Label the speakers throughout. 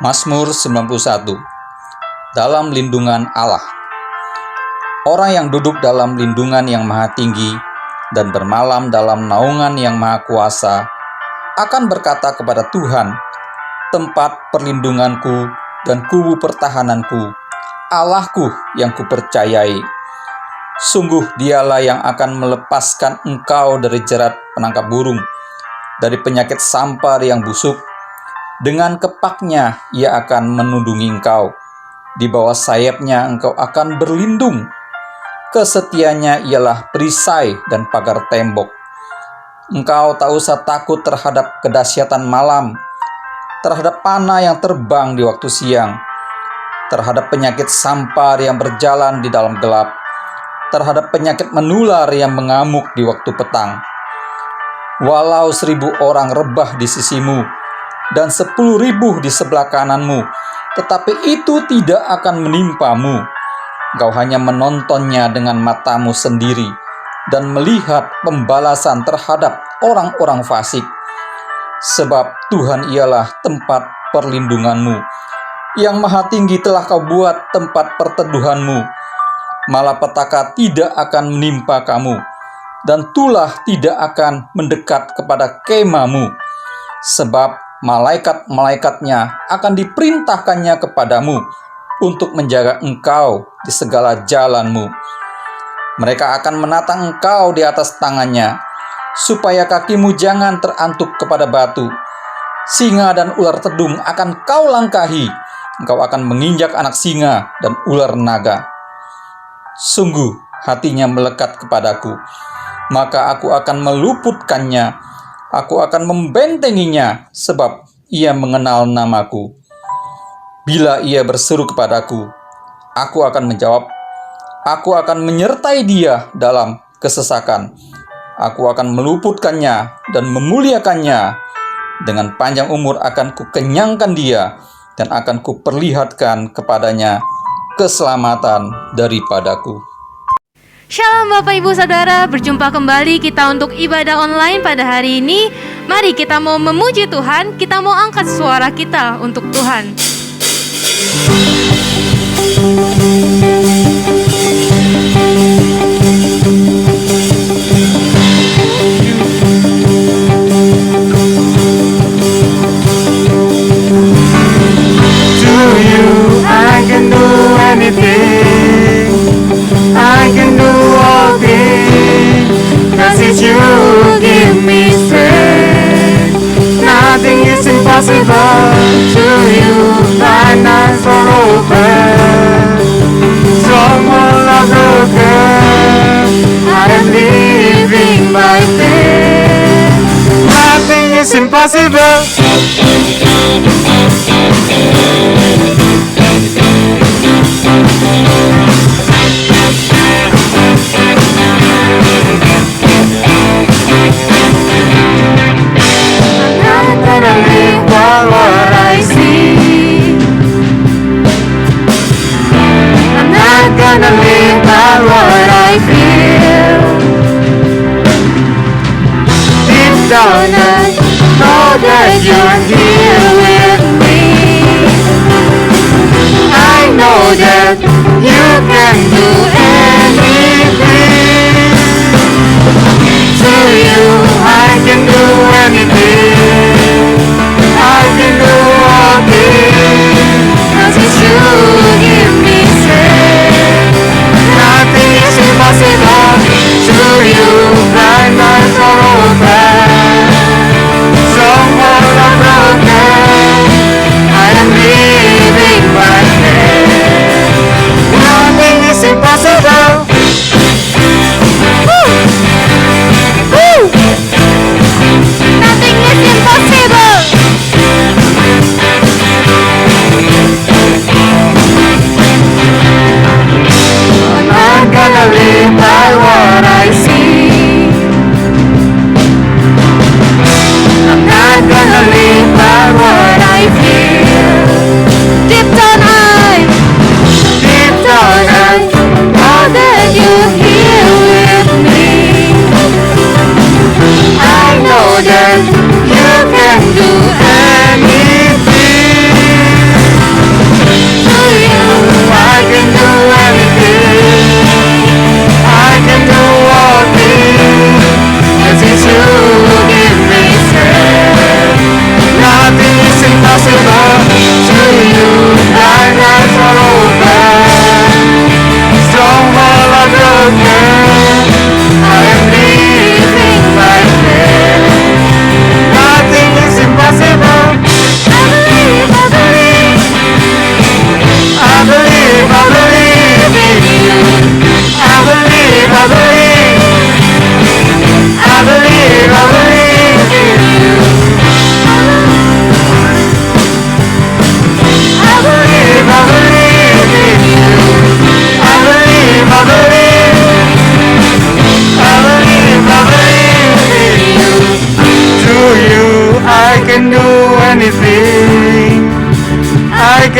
Speaker 1: Mazmur 91. Dalam lindungan Allah. Orang yang duduk dalam lindungan yang maha tinggi dan bermalam dalam naungan yang maha kuasa akan berkata kepada Tuhan, tempat perlindunganku dan kubu pertahananku, Allahku yang kupercayai. Sungguh dialah yang akan melepaskan engkau dari jerat penangkap burung, dari penyakit sampar yang busuk. Dengan kepaknya ia akan menundungi engkau. Di bawah sayapnya engkau akan berlindung. Kesetiaannya ialah perisai dan pagar tembok. Engkau tak usah takut terhadap kedahsyatan malam, terhadap panah yang terbang di waktu siang, terhadap penyakit sampar yang berjalan di dalam gelap, terhadap penyakit menular yang mengamuk di waktu petang. Walau 1.000 orang rebah di sisimu dan 10.000 di sebelah kananmu, tetapi itu tidak akan menimpamu. Engkau hanya menontonnya dengan matamu sendiri dan melihat pembalasan terhadap orang-orang fasik. Sebab Tuhan ialah tempat perlindunganmu. Yang Maha Tinggi telah kau buat tempat perteduhanmu. Malapetaka tidak akan menimpa kamu, dan tulah tidak akan mendekat kepada kemahmu. Sebab malaikat-malaikatnya akan diperintahkannya kepadamu untuk menjaga engkau di segala jalanmu. Mereka akan menatang engkau di atas tangannya, supaya kakimu jangan terantuk kepada batu. Singa dan ular tedung akan kau langkahi, engkau akan menginjak anak singa dan ular naga. Sungguh hatinya melekat kepadaku, maka aku akan meluputkannya. Aku akan membentenginya, sebab ia mengenal namaku. Bila ia berseru kepadaku, aku akan menjawab. Aku akan menyertai dia dalam kesesakan. Aku akan meluputkannya dan memuliakannya. Dengan panjang umur akan kukenyangkan dia, dan akan kuperlihatkan kepadanya keselamatan daripadaku.
Speaker 2: Shalom Bapak Ibu Saudara, berjumpa kembali kita untuk ibadah online pada hari ini. Mari kita mau memuji Tuhan, kita mau angkat suara kita untuk Tuhan.
Speaker 3: To you I can do anything, I can do all things, 'cause it's you who give me strength. Nothing is impossible to you. Thine eyes are open, strongholds are broken. I am living by faith. Nothing is impossible. Gonna live by what I feel. Deep down I know that you're here with me.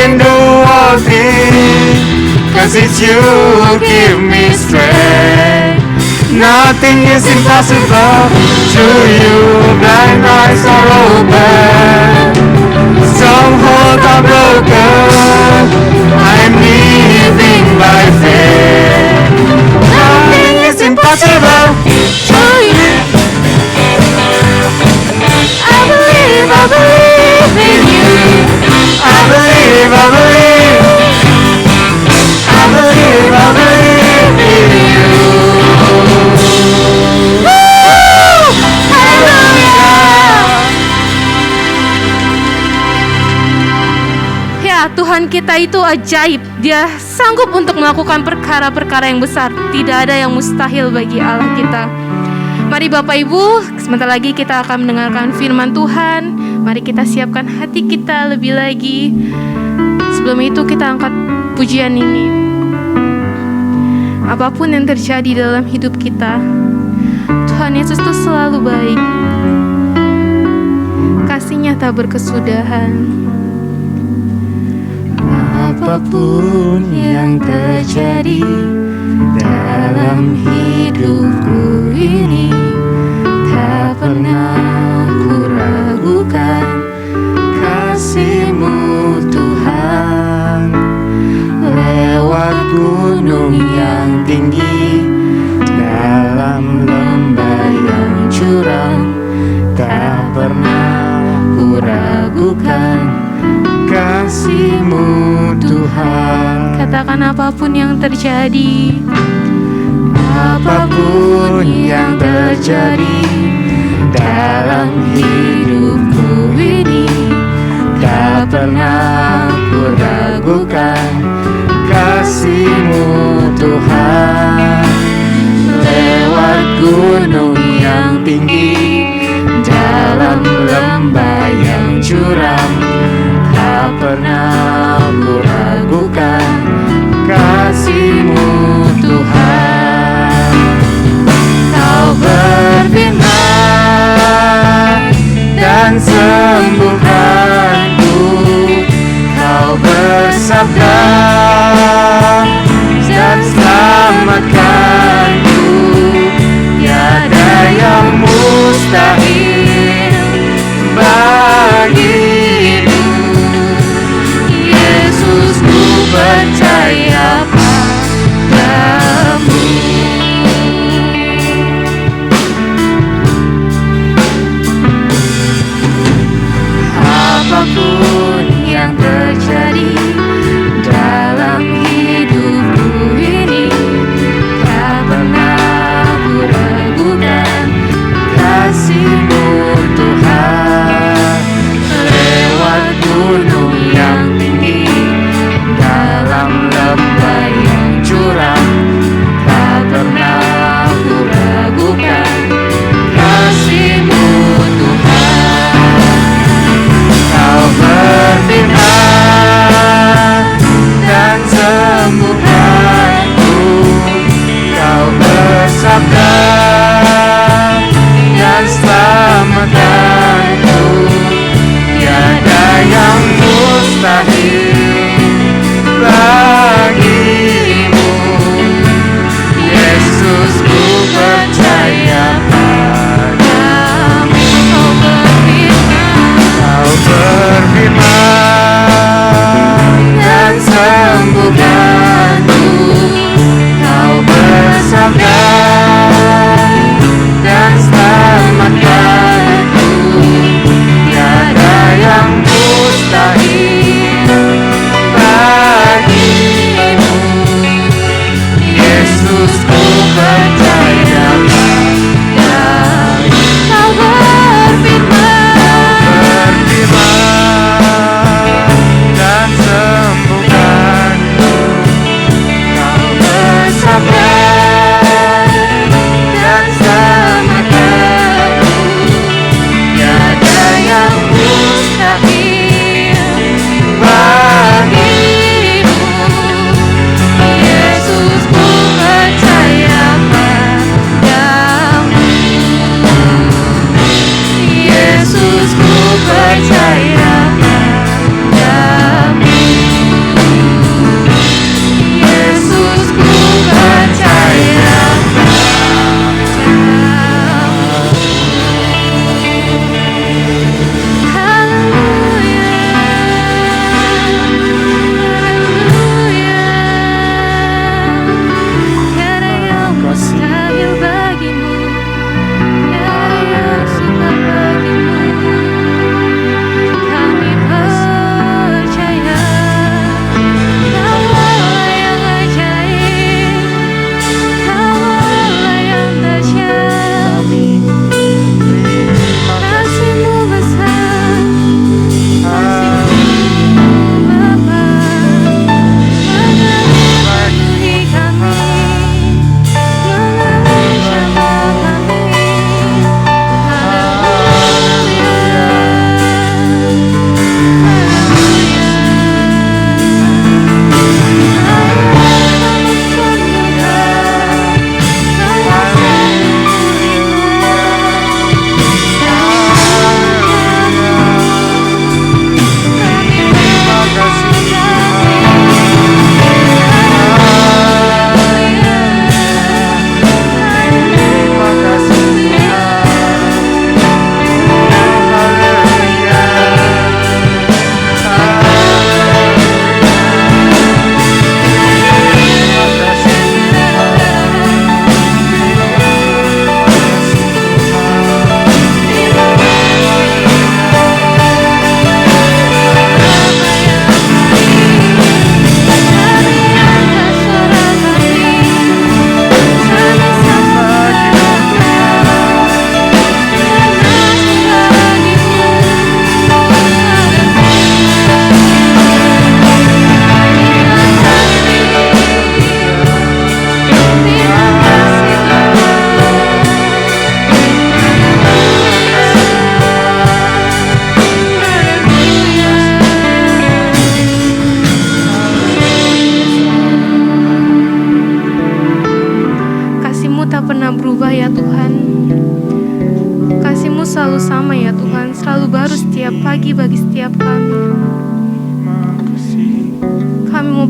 Speaker 3: can do all things, 'cause it's you who give me strength. Nothing is impossible to you. Blind eyes are open, strongholds are broken. I'm living by faith. Nothing is impossible to you. I believe in you. I believe in you. Woo! Hallelujah.
Speaker 2: Ya, Tuhan kita itu ajaib. Dia sanggup untuk melakukan perkara-perkara yang besar. Tidak ada yang mustahil bagi Allah kita. Mari Bapak Ibu, sebentar lagi kita akan mendengarkan firman Tuhan. Mari kita siapkan hati kita lebih lagi. Sebelum itu kita angkat pujian ini. Apapun yang terjadi dalam hidup kita, Tuhan Yesus itu selalu baik. Kasih-Nya tak berkesudahan.
Speaker 3: Apapun yang terjadi dalam hidupku ini, tak pernah ku ragukan kasih-Mu Tuhan. Lewat gunung yang tinggi, dalam lembah yang curam, tak pernah ku ragukan kasih-Mu Tuhan.
Speaker 2: Katakan apapun yang terjadi.
Speaker 3: Apapun yang terjadi dalam hidupku ini, tak pernah ku ragukan kasih-Mu Tuhan. Lewat gunung yang tinggi, dalam lembah yang curam, tak pernah ku ragukan kasih-Mu Tuhan. Kau berfirman dan sembuhkanku, Kau bersabda dan selamatkanku. Tiada yang mustahil bagimu. Yesus, ku percaya padamu. Apapun yang terjadi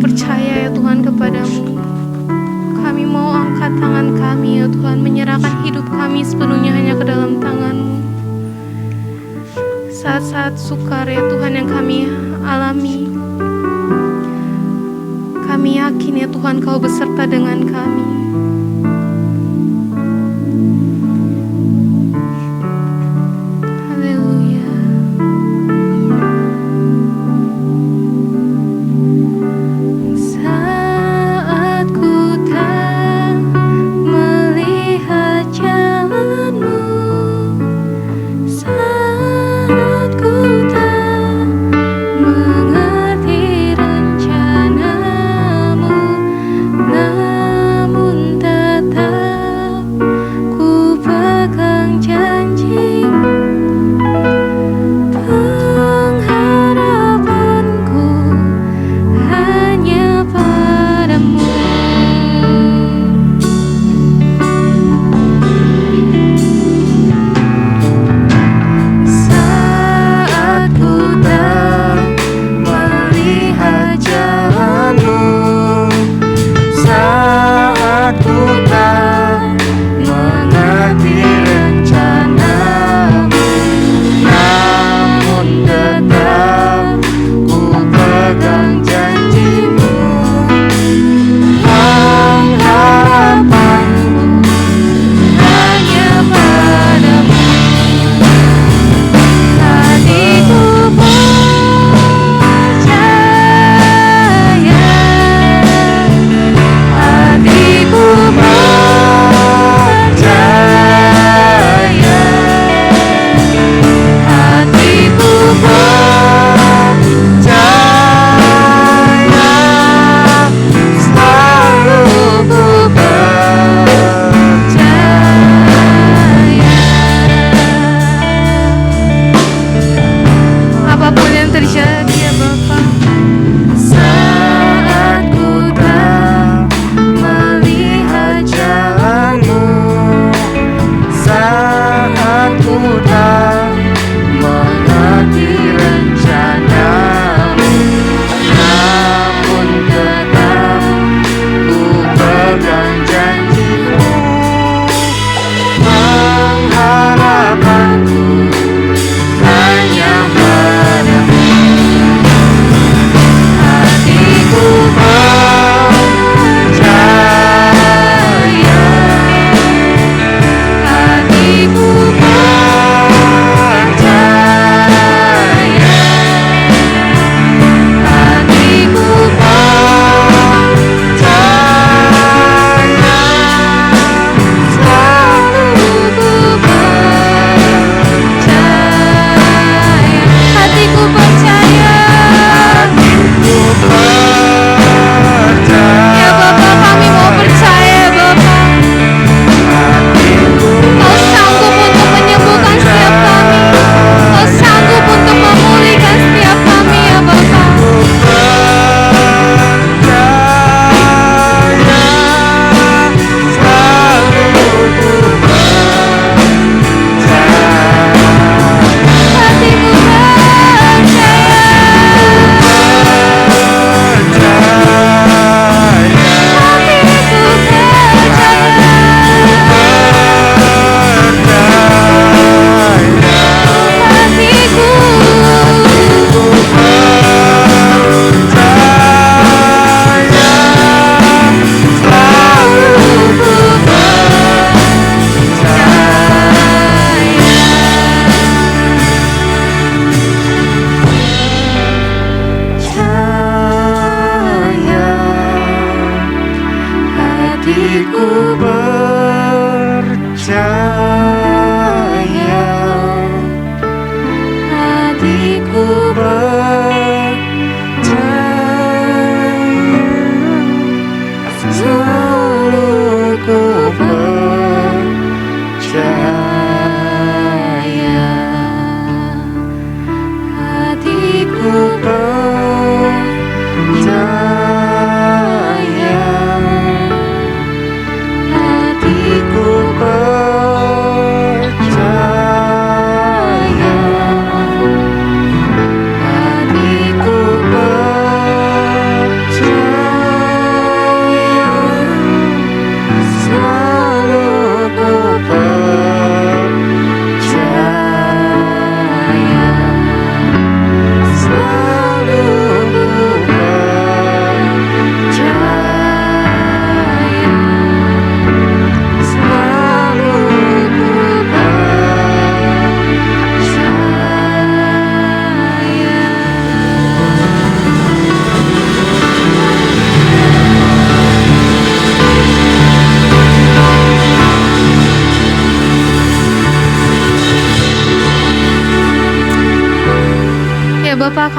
Speaker 2: percaya ya Tuhan kepadamu. Kami mau angkat tangan kami ya Tuhan, menyerahkan hidup kami sepenuhnya hanya ke dalam tangan-Mu. Saat-saat sukar ya Tuhan yang kami alami, kami yakin ya Tuhan Kau beserta dengan kami. Haleluya. Saat ku tak melihat jalan-Mu, saat ku tak mengerti rencana-Mu, namun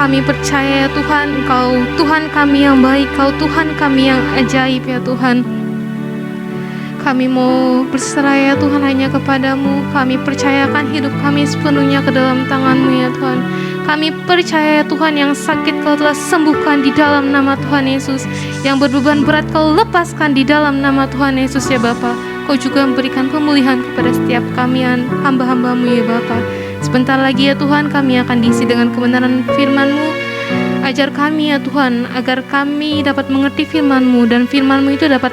Speaker 2: Kami percaya ya Tuhan, Engkau Tuhan kami yang baik, Kau Tuhan kami yang ajaib ya Tuhan. Kami mau berserah ya Tuhan hanya kepadamu. Kami percayakan hidup kami sepenuhnya ke dalam tangan-Mu ya Tuhan. Kami percaya ya Tuhan, yang sakit Kau telah sembuhkan di dalam nama Tuhan Yesus. Yang berbeban berat Kau lepaskan di dalam nama Tuhan Yesus ya Bapa. Kau juga memberikan pemulihan kepada setiap kami hamba-hamba-Mu ya Bapa. Sebentar lagi ya Tuhan, kami akan diisi dengan kebenaran firman-Mu. Ajar kami ya Tuhan, agar kami dapat mengerti firman-Mu, dan firman-Mu itu dapat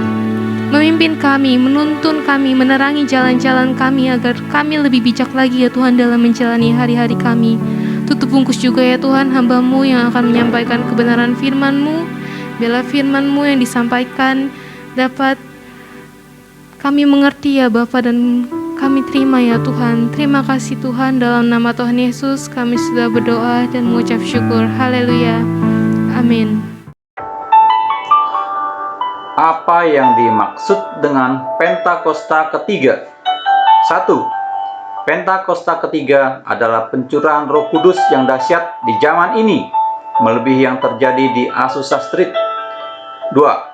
Speaker 2: memimpin kami, menuntun kami, menerangi jalan-jalan kami, agar kami lebih bijak lagi ya Tuhan dalam menjalani hari-hari kami. Tutup bungkus juga ya Tuhan hamba-Mu yang akan menyampaikan kebenaran firman-Mu. Biarlah firman-Mu yang disampaikan dapat kami mengerti ya Bapa, dan kami terima ya Tuhan. Terima kasih Tuhan, dalam nama Tuhan Yesus kami sudah berdoa dan mengucap syukur. Haleluya. Amin.
Speaker 1: Apa yang dimaksud dengan Pentakosta ketiga? 1. Pentakosta ketiga adalah pencurahan Roh Kudus yang dahsyat di zaman ini, melebihi yang terjadi di Azusa Street. 2.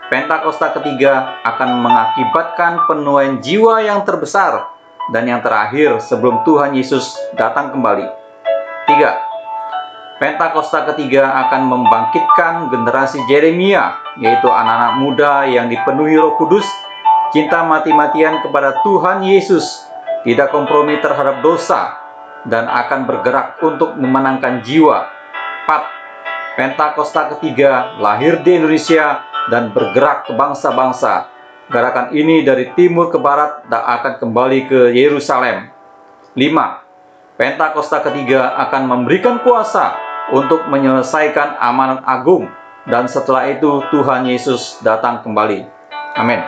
Speaker 1: Pentakosta ketiga akan mengakibatkan penuaian jiwa yang terbesar dan yang terakhir sebelum Tuhan Yesus datang kembali. 3. Pentakosta ketiga akan membangkitkan generasi Yeremia, yaitu anak-anak muda yang dipenuhi Roh Kudus, cinta mati-matian kepada Tuhan Yesus, tidak kompromi terhadap dosa, dan akan bergerak untuk memenangkan jiwa. 4. Pentakosta ketiga lahir di Indonesia dan bergerak ke bangsa-bangsa. Gerakan ini dari timur ke barat dan akan kembali ke Yerusalem. 5. Pentakosta ketiga akan memberikan kuasa untuk menyelesaikan amanat agung, dan setelah itu Tuhan Yesus datang kembali. Amin.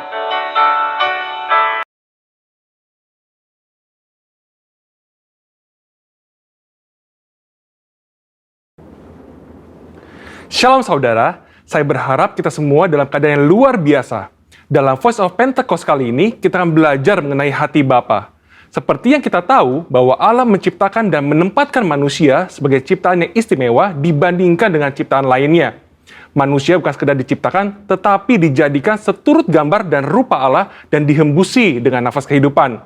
Speaker 4: Shalom saudara, saya berharap kita semua dalam keadaan yang luar biasa. Dalam Voice of Pentecost kali ini, kita akan belajar mengenai hati Bapa. Seperti yang kita tahu bahwa Allah menciptakan dan menempatkan manusia sebagai ciptaan yang istimewa dibandingkan dengan ciptaan lainnya. Manusia bukan sekedar diciptakan, tetapi dijadikan seturut gambar dan rupa Allah dan dihembusi dengan nafas kehidupan.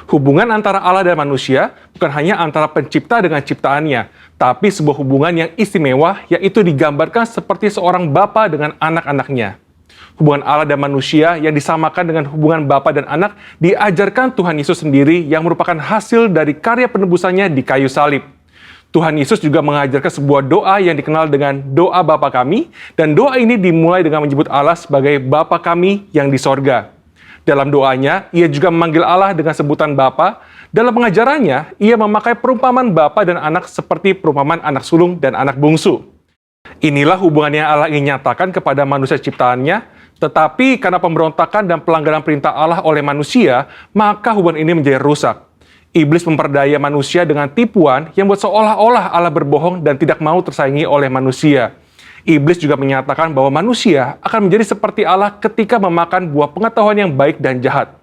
Speaker 4: Hubungan antara Allah dan manusia bukan hanya antara pencipta dengan ciptaannya, tapi sebuah hubungan yang istimewa, yaitu digambarkan seperti seorang bapa dengan anak-anaknya. Hubungan Allah dan manusia yang disamakan dengan hubungan bapa dan anak diajarkan Tuhan Yesus sendiri, yang merupakan hasil dari karya penebusannya di kayu salib. Tuhan Yesus juga mengajarkan sebuah doa yang dikenal dengan doa Bapa kami, dan doa ini dimulai dengan menyebut Allah sebagai Bapa kami yang di sorga. Dalam doanya, ia juga memanggil Allah dengan sebutan Bapa. Dalam pengajarannya, ia memakai perumpamaan bapa dan anak seperti perumpamaan anak sulung dan anak bungsu. Inilah hubungan yang Allah ingin nyatakan kepada manusia ciptaannya, tetapi karena pemberontakan dan pelanggaran perintah Allah oleh manusia, maka hubungan ini menjadi rusak. Iblis memperdaya manusia dengan tipuan yang buat seolah-olah Allah berbohong dan tidak mau tersaingi oleh manusia. Iblis juga menyatakan bahwa manusia akan menjadi seperti Allah ketika memakan buah pengetahuan yang baik dan jahat.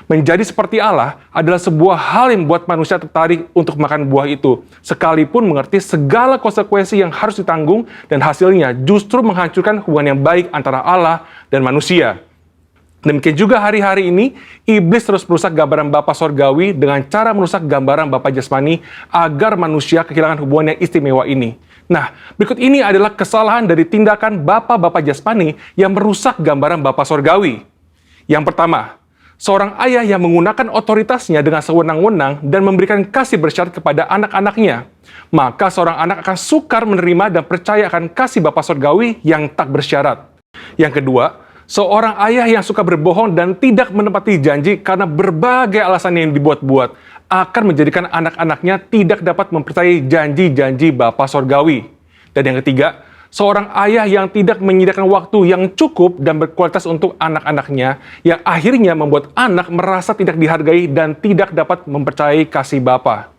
Speaker 4: Menjadi seperti Allah adalah sebuah hal yang membuat manusia tertarik untuk makan buah itu, sekalipun mengerti segala konsekuensi yang harus ditanggung, dan hasilnya justru menghancurkan hubungan yang baik antara Allah dan manusia. Demikian juga hari-hari ini, iblis terus merusak gambaran Bapa Sorgawi dengan cara merusak gambaran Bapa Jasmani agar manusia kehilangan hubungan yang istimewa ini. Nah, berikut ini adalah kesalahan dari tindakan Bapa Jasmani yang merusak gambaran Bapa Sorgawi. Yang pertama, seorang ayah yang menggunakan otoritasnya dengan sewenang-wenang dan memberikan kasih bersyarat kepada anak-anaknya, maka seorang anak akan sukar menerima dan percaya akan kasih Bapa Sorgawi yang tak bersyarat. Yang kedua, seorang ayah yang suka berbohong dan tidak menepati janji karena berbagai alasan yang dibuat-buat akan menjadikan anak-anaknya tidak dapat mempercayai janji-janji Bapa Sorgawi. Dan yang ketiga, seorang ayah yang tidak menyediakan waktu yang cukup dan berkualitas untuk anak-anaknya, yang akhirnya membuat anak merasa tidak dihargai dan tidak dapat mempercayai kasih Bapa.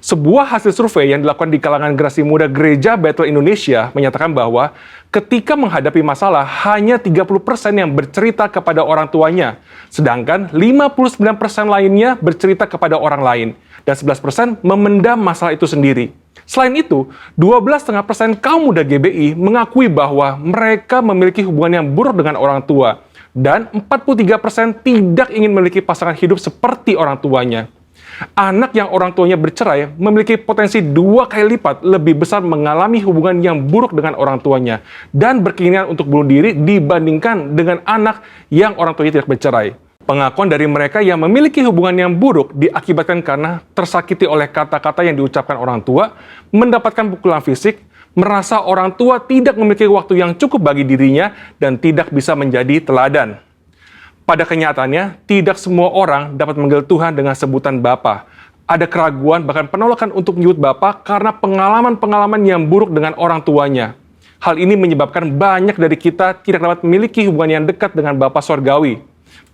Speaker 4: Sebuah hasil survei yang dilakukan di kalangan generasi muda Gereja Bethel Indonesia menyatakan bahwa ketika menghadapi masalah, hanya 30% yang bercerita kepada orang tuanya, sedangkan 59% lainnya bercerita kepada orang lain, dan 11% memendam masalah itu sendiri. Selain itu, 12,5% kaum muda GBI mengakui bahwa mereka memiliki hubungan yang buruk dengan orang tua, dan 43% tidak ingin memiliki pasangan hidup seperti orang tuanya. Anak yang orang tuanya bercerai memiliki potensi 2 kali lipat lebih besar mengalami hubungan yang buruk dengan orang tuanya dan berkeinginan untuk bunuh diri dibandingkan dengan anak yang orang tuanya tidak bercerai. Pengakuan dari mereka yang memiliki hubungan yang buruk diakibatkan karena tersakiti oleh kata-kata yang diucapkan orang tua, mendapatkan pukulan fisik, merasa orang tua tidak memiliki waktu yang cukup bagi dirinya, dan tidak bisa menjadi teladan. Pada kenyataannya, tidak semua orang dapat memanggil Tuhan dengan sebutan Bapa. Ada keraguan, bahkan penolakan untuk menyebut Bapa karena pengalaman-pengalaman yang buruk dengan orang tuanya. Hal ini menyebabkan banyak dari kita tidak dapat memiliki hubungan yang dekat dengan Bapa Sorgawi.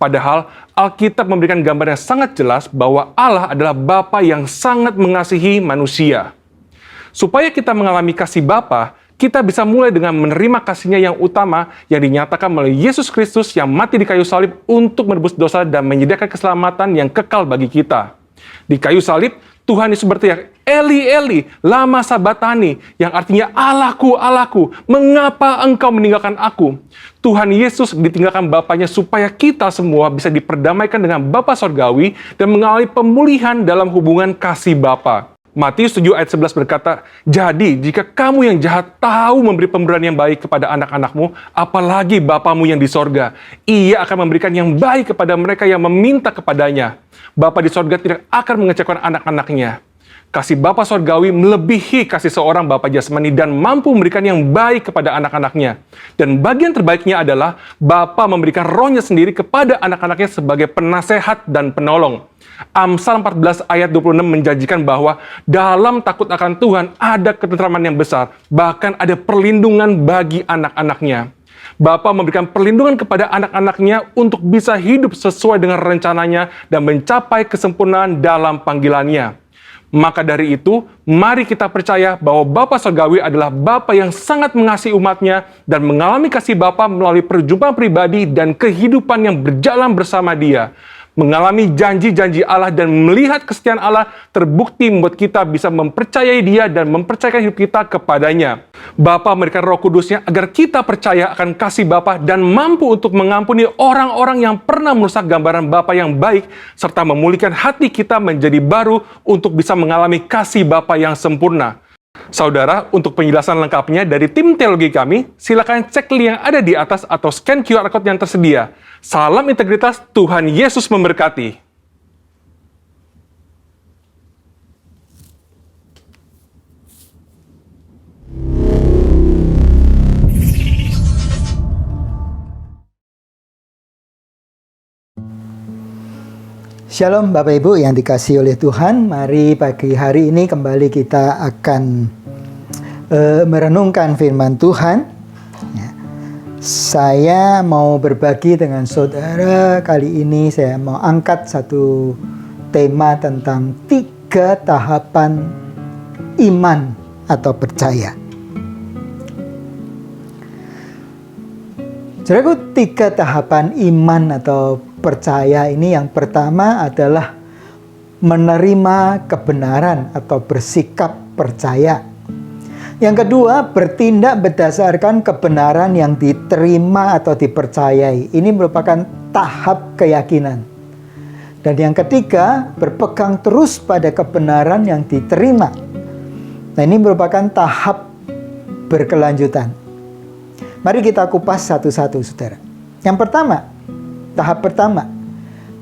Speaker 4: Padahal, Alkitab memberikan gambar yang sangat jelas bahwa Allah adalah Bapa yang sangat mengasihi manusia. Supaya kita mengalami kasih Bapa, kita bisa mulai dengan menerima kasih-Nya yang utama yang dinyatakan melalui Yesus Kristus yang mati di kayu salib untuk menebus dosa dan menyediakan keselamatan yang kekal bagi kita. Di kayu salib, Tuhan Yesus berteriak, "Eli, Eli, lama sabatani," yang artinya, "Allahku, Allahku, mengapa engkau meninggalkan aku?" Tuhan Yesus ditinggalkan Bapanya supaya kita semua bisa diperdamaikan dengan Bapa Sorgawi dan mengalami pemulihan dalam hubungan kasih Bapa. Matius 7 ayat 11 berkata, "Jadi, jika kamu yang jahat tahu memberi pemberian yang baik kepada anak-anakmu, apalagi Bapamu yang di sorga, Ia akan memberikan yang baik kepada mereka yang meminta kepadanya. Bapa di sorga tidak akan mengecewakan anak-anaknya." Kasih Bapa Sorgawi melebihi kasih seorang Bapa jasmani dan mampu memberikan yang baik kepada anak-anaknya. Dan bagian terbaiknya adalah Bapa memberikan Roh-Nya sendiri kepada anak-anaknya sebagai penasehat dan penolong. Amsal 14 ayat 26 menjanjikan bahwa dalam takut akan Tuhan ada ketentraman yang besar, bahkan ada perlindungan bagi anak-anaknya. Bapa memberikan perlindungan kepada anak-anaknya untuk bisa hidup sesuai dengan rencananya dan mencapai kesempurnaan dalam panggilannya. Maka dari itu, mari kita percaya bahwa Bapa Sorgawi adalah Bapa yang sangat mengasihi umatnya dan mengalami kasih Bapa melalui perjumpaan pribadi dan kehidupan yang berjalan bersama Dia. Mengalami janji-janji Allah dan melihat kesetiaan Allah terbukti membuat kita bisa mempercayai Dia dan mempercayakan hidup kita kepadanya. Bapa memberikan Roh Kudus-Nya agar kita percaya akan kasih Bapa dan mampu untuk mengampuni orang-orang yang pernah merusak gambaran Bapa yang baik serta memulihkan hati kita menjadi baru untuk bisa mengalami kasih Bapa yang sempurna. Saudara, untuk penjelasan lengkapnya dari tim teologi kami, silakan cek link yang ada di atas atau scan QR Code yang tersedia. Salam integritas, Tuhan Yesus memberkati.
Speaker 5: Shalom Bapak Ibu yang dikasihi oleh Tuhan. Mari pagi hari ini kembali kita akan merenungkan firman Tuhan. Ya. Saya mau berbagi dengan saudara. Kali ini saya mau angkat satu tema tentang 3 tahapan iman atau percaya. Saudaraku, 3 tahapan iman atau percaya ini, yang pertama adalah menerima kebenaran atau bersikap percaya. Yang kedua, bertindak berdasarkan kebenaran yang diterima atau dipercayai. Ini merupakan tahap keyakinan. Dan yang ketiga, berpegang terus pada kebenaran yang diterima. Nah, ini merupakan tahap berkelanjutan. Mari kita kupas satu-satu, saudara. Yang pertama, tahap pertama,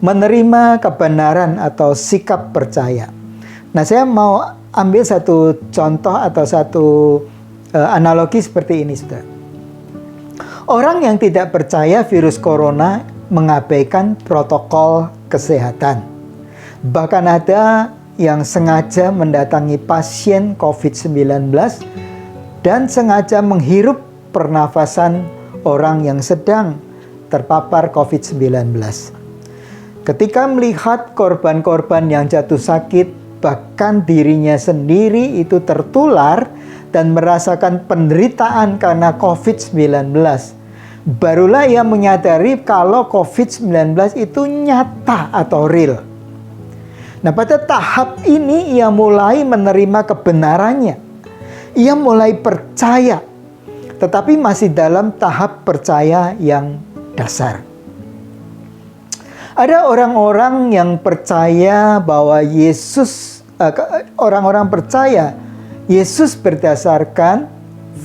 Speaker 5: menerima kebenaran atau sikap percaya. Nah, saya mau ambil satu contoh atau satu analogi seperti ini, saudara. Orang yang tidak percaya virus corona mengabaikan protokol kesehatan. Bahkan ada yang sengaja mendatangi pasien COVID-19 dan sengaja menghirup pernafasan orang yang sedang terpapar COVID-19. Ketika melihat korban-korban yang jatuh sakit, bahkan dirinya sendiri itu tertular dan merasakan penderitaan karena COVID-19, barulah ia menyadari kalau COVID-19 itu nyata atau real. Nah, pada tahap ini ia mulai menerima kebenarannya. Ia mulai percaya, tetapi masih dalam tahap percaya yang dasar. Ada orang-orang yang percaya bahwa orang-orang percaya Yesus berdasarkan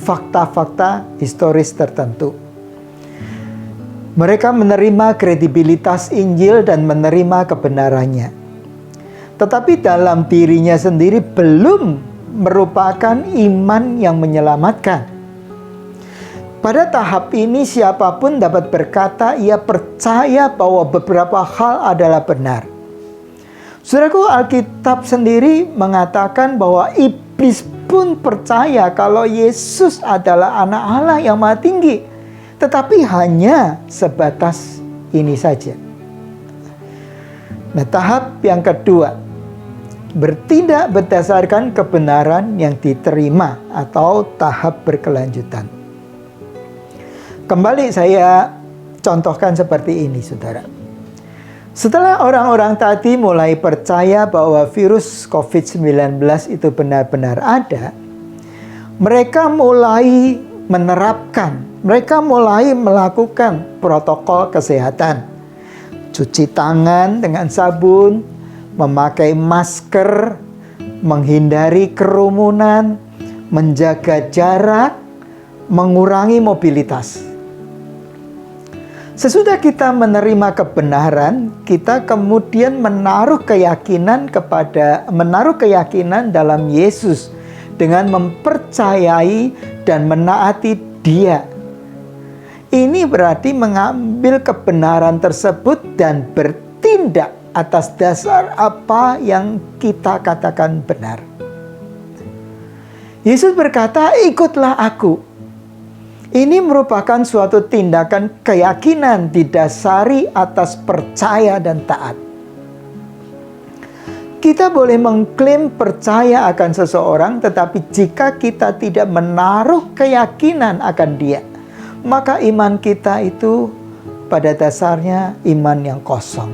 Speaker 5: fakta-fakta historis tertentu. Mereka menerima kredibilitas Injil dan menerima kebenarannya. Tetapi dalam dirinya sendiri belum merupakan iman yang menyelamatkan. Pada tahap ini siapapun dapat berkata ia percaya bahwa beberapa hal adalah benar. Saudaraku, Alkitab sendiri mengatakan bahwa iblis pun percaya kalau Yesus adalah anak Allah yang Maha Tinggi. Tetapi hanya sebatas ini saja. Nah, tahap yang kedua, bertindak berdasarkan kebenaran yang diterima atau tahap berkelanjutan. Kembali saya contohkan seperti ini, saudara. Setelah orang-orang tadi mulai percaya bahwa virus COVID-19 itu benar-benar ada, mereka mulai menerapkan, mereka mulai melakukan protokol kesehatan. Cuci tangan dengan sabun, memakai masker, menghindari kerumunan, menjaga jarak, mengurangi mobilitas. Sesudah kita menerima kebenaran, kita kemudian menaruh keyakinan dalam Yesus dengan mempercayai dan menaati Dia. Ini berarti mengambil kebenaran tersebut dan bertindak atas dasar apa yang kita katakan benar. Yesus berkata, "Ikutlah aku." Ini merupakan suatu tindakan keyakinan didasari atas percaya dan taat. Kita boleh mengklaim percaya akan seseorang, tetapi jika kita tidak menaruh keyakinan akan dia, maka iman kita itu pada dasarnya iman yang kosong.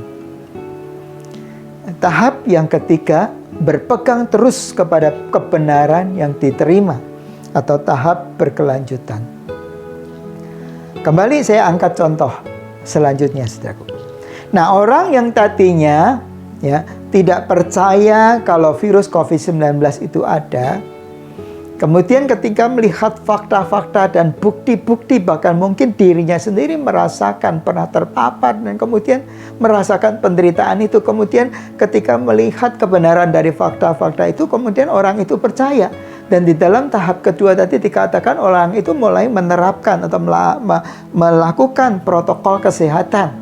Speaker 5: Tahap yang ketiga, berpegang terus kepada kebenaran yang diterima atau tahap berkelanjutan. Kembali saya angkat contoh selanjutnya, saudaraku. Nah, orang yang tadinya tidak percaya kalau virus COVID-19 itu ada, kemudian ketika melihat fakta-fakta dan bukti-bukti, bahkan mungkin dirinya sendiri merasakan pernah terpapar dan kemudian merasakan penderitaan itu, kemudian ketika melihat kebenaran dari fakta-fakta itu, kemudian orang itu percaya. Dan di dalam tahap kedua tadi dikatakan orang itu mulai menerapkan atau melakukan protokol kesehatan.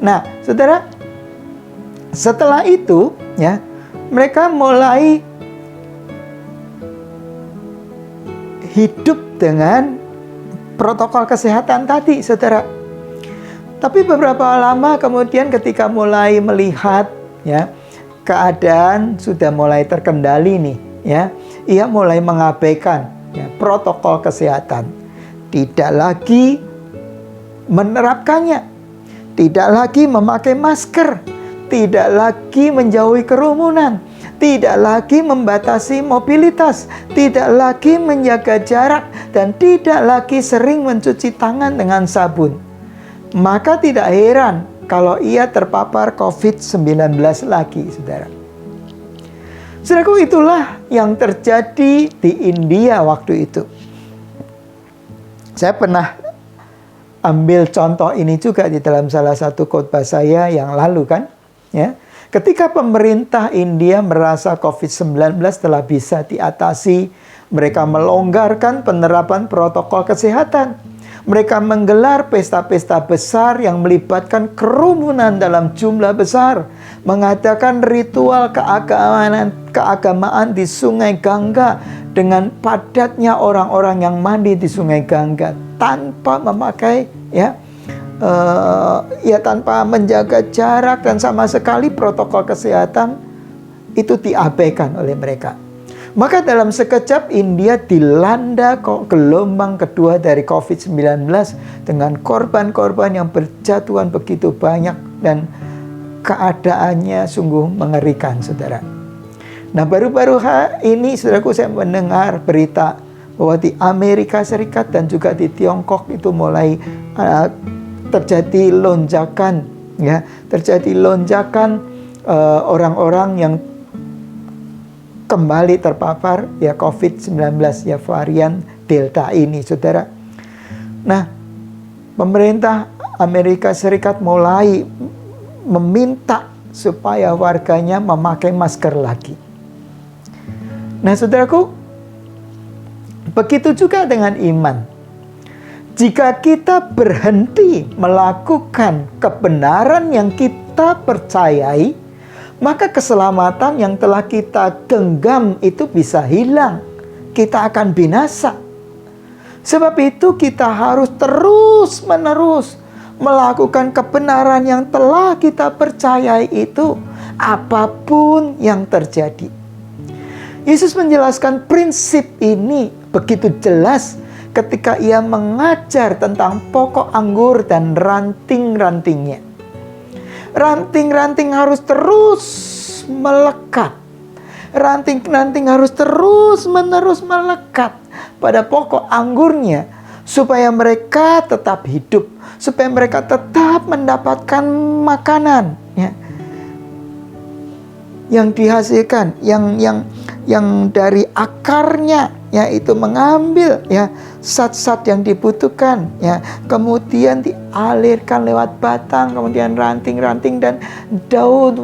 Speaker 5: Nah, saudara, setelah itu mereka mulai hidup dengan protokol kesehatan tadi, saudara. Tapi beberapa lama kemudian ketika mulai melihat keadaan sudah mulai terkendali nih, ia mulai mengabaikan protokol kesehatan, tidak lagi menerapkannya, tidak lagi memakai masker, tidak lagi menjauhi kerumunan, tidak lagi membatasi mobilitas, tidak lagi menjaga jarak, dan tidak lagi sering mencuci tangan dengan sabun. Maka tidak heran kalau ia terpapar COVID-19 lagi, saudara. Saudaraku, itulah yang terjadi di India waktu itu. Saya pernah ambil contoh ini juga di dalam salah satu khotbah saya yang lalu kan. Ketika pemerintah India merasa COVID-19 telah bisa diatasi, mereka melonggarkan penerapan protokol kesehatan. Mereka menggelar pesta-pesta besar yang melibatkan kerumunan dalam jumlah besar, mengadakan ritual keagamaan di Sungai Gangga dengan padatnya orang-orang yang mandi di Sungai Gangga tanpa memakai tanpa menjaga jarak, dan sama sekali protokol kesehatan itu diabaikan oleh mereka. Maka dalam sekejap India dilanda gelombang kedua dari COVID-19 dengan korban-korban yang berjatuhan begitu banyak, dan keadaannya sungguh mengerikan, saudara. Nah, baru-baru ini, saudaraku, saya mendengar berita bahwa di Amerika Serikat dan juga di Tiongkok itu mulai terjadi lonjakan, ya, terjadi lonjakan orang-orang yang kembali terpapar ya COVID-19, ya, varian Delta ini, saudara. Nah, pemerintah Amerika Serikat mulai meminta supaya warganya memakai masker lagi. Nah, saudaraku, begitu juga dengan iman. Jika kita berhenti melakukan kebenaran yang kita percayai, maka keselamatan yang telah kita genggam itu bisa hilang. Kita akan binasa. Sebab itu kita harus terus-menerus melakukan kebenaran yang telah kita percayai itu, apapun yang terjadi. Yesus menjelaskan prinsip ini begitu jelas ketika ia mengajar tentang pokok anggur dan ranting-rantingnya. Ranting-ranting harus terus melekat. Ranting-ranting harus terus-menerus melekat pada pokok anggurnya supaya mereka tetap hidup, supaya mereka tetap mendapatkan makanan, ya, yang dihasilkan, yang dari akarnya, yaitu mengambil, ya, zat-zat yang dibutuhkan, ya, kemudian dialirkan lewat batang, kemudian ranting-ranting dan daun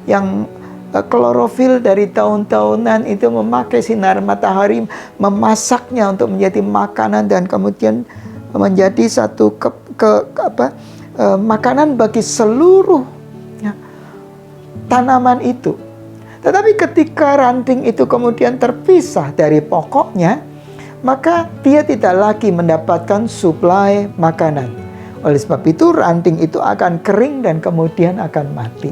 Speaker 5: yang klorofil dari daun-daunan itu memakai sinar matahari, memasaknya untuk menjadi makanan dan kemudian menjadi satu makanan bagi seluruh, ya, tanaman itu. Tetapi ketika ranting itu kemudian terpisah dari pokoknya, maka dia tidak lagi mendapatkan suplai makanan. Oleh sebab itu ranting itu akan kering dan kemudian akan mati.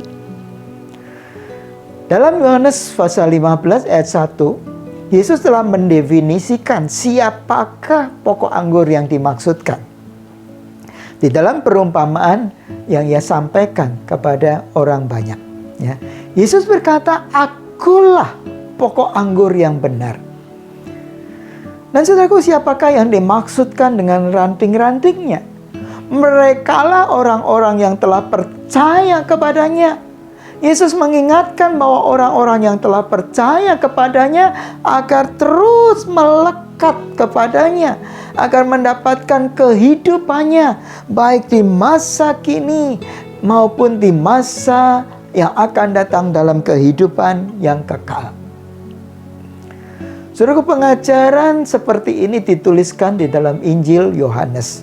Speaker 5: Dalam Yohanes pasal 15 ayat 1, Yesus telah mendefinisikan siapakah pokok anggur yang dimaksudkan. Di dalam perumpamaan yang ia sampaikan kepada orang banyak, ya, Yesus berkata, "Akulah pokok anggur yang benar." Dan saudaraku, siapakah yang dimaksudkan dengan ranting-rantingnya? Merekalah orang-orang yang telah percaya kepadanya. Yesus mengingatkan bahwa orang-orang yang telah percaya kepadanya agar terus melekat kepadanya, agar mendapatkan kehidupannya, baik di masa kini maupun di masa yang akan datang dalam kehidupan yang kekal. Saudaraku, pengajaran seperti ini dituliskan di dalam Injil Yohanes.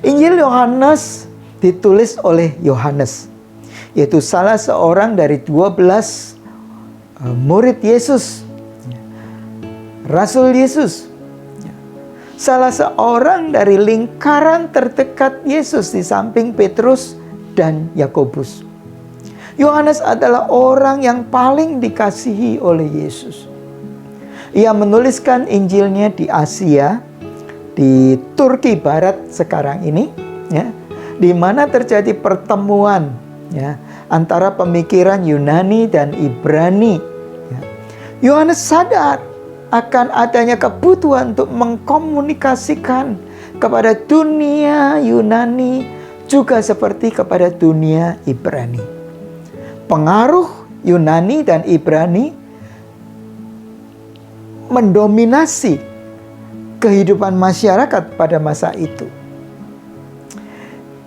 Speaker 5: Injil Yohanes ditulis oleh Yohanes, yaitu salah seorang dari 12 murid Yesus, Rasul Yesus, salah seorang dari lingkaran terdekat Yesus di samping Petrus dan Yakobus. Yohanes adalah orang yang paling dikasihi oleh Yesus. Ia menuliskan Injilnya di Asia, di Turki Barat sekarang ini, ya, di mana terjadi pertemuan, ya, antara pemikiran Yunani dan Ibrani. Yohanes sadar akan adanya kebutuhan untuk mengkomunikasikan kepada dunia Yunani juga seperti kepada dunia Ibrani. Pengaruh Yunani dan Ibrani mendominasi kehidupan masyarakat pada masa itu.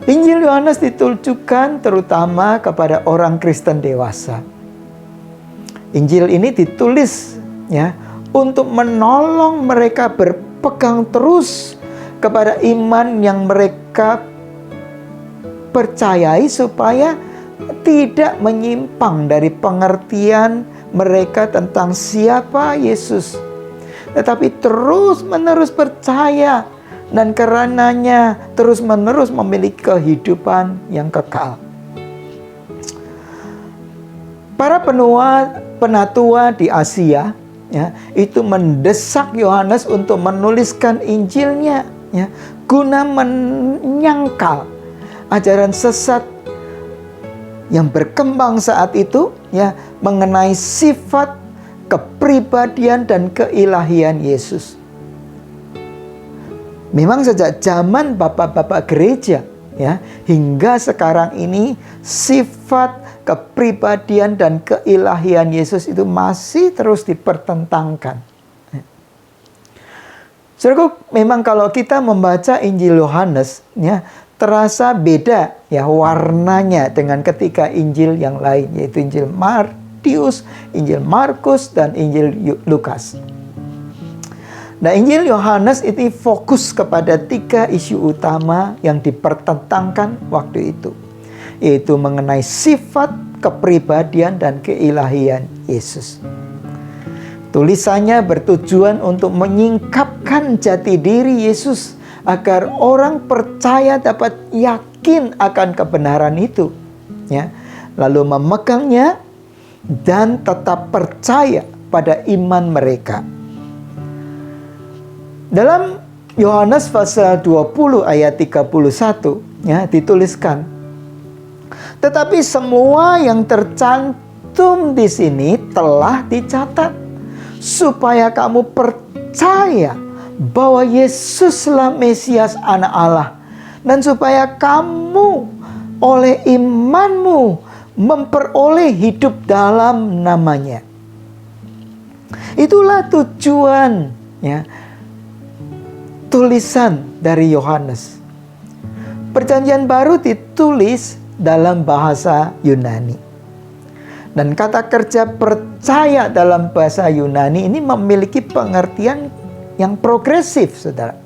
Speaker 5: Injil Yohanes ditujukan terutama kepada orang Kristen dewasa. Injil ini ditulis, ya, untuk menolong mereka berpegang terus kepada iman yang mereka percayai supaya tidak menyimpang dari pengertian mereka tentang siapa Yesus, tetapi terus-menerus percaya dan karenanya terus-menerus memiliki kehidupan yang kekal. Para penatua di Asia, ya, itu mendesak Yohanes untuk menuliskan Injilnya, ya, guna menyangkal ajaran sesat yang berkembang saat itu, ya, mengenai sifat, kepribadian dan keilahian Yesus. Memang sejak zaman bapak-bapak gereja, ya, hingga sekarang ini sifat, kepribadian dan keilahian Yesus itu masih terus dipertentangkan. Saudaraku, memang kalau kita membaca Injil Yohanes, ya, terasa beda, ya, warnanya dengan ketika Injil yang lain, yaitu Injil Matius, Injil Markus, dan Injil Lukas. Nah, Injil Yohanes itu fokus kepada 3 isu utama yang dipertentangkan waktu itu, yaitu mengenai sifat, kepribadian, dan keilahian Yesus. Tulisannya bertujuan untuk menyingkapkan jati diri Yesus agar orang percaya dapat yakin akan kebenaran itu, ya, lalu memegangnya dan tetap percaya pada iman mereka. Dalam Yohanes pasal 20 ayat 31, ya, dituliskan, tetapi semua yang tercantum di sini telah dicatat supaya kamu percaya bahwa Yesuslah Mesias Anak Allah, dan supaya kamu oleh imanmu memperoleh hidup dalam namanya. Itulah tujuan, ya, tulisan dari Yohanes. Perjanjian Baru ditulis dalam bahasa Yunani. Dan kata kerja percaya dalam bahasa Yunani ini memiliki pengertian yang progresif, saudara.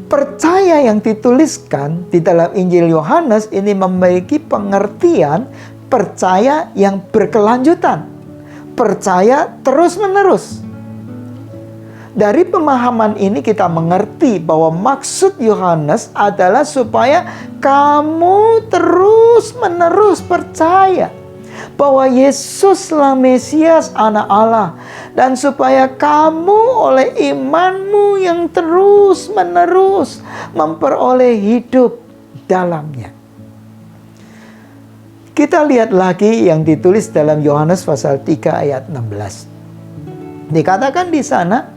Speaker 5: Percaya yang dituliskan di dalam Injil Yohanes ini memiliki pengertian percaya yang berkelanjutan, percaya terus-menerus. Dari pemahaman ini kita mengerti bahwa maksud Yohanes adalah supaya kamu terus-menerus percaya bahwa Yesuslah Mesias Anak Allah, dan supaya kamu oleh imanmu yang terus-menerus memperoleh hidup dalamnya. Kita lihat lagi yang ditulis dalam Yohanes pasal 3 ayat 16. Dikatakan di sana,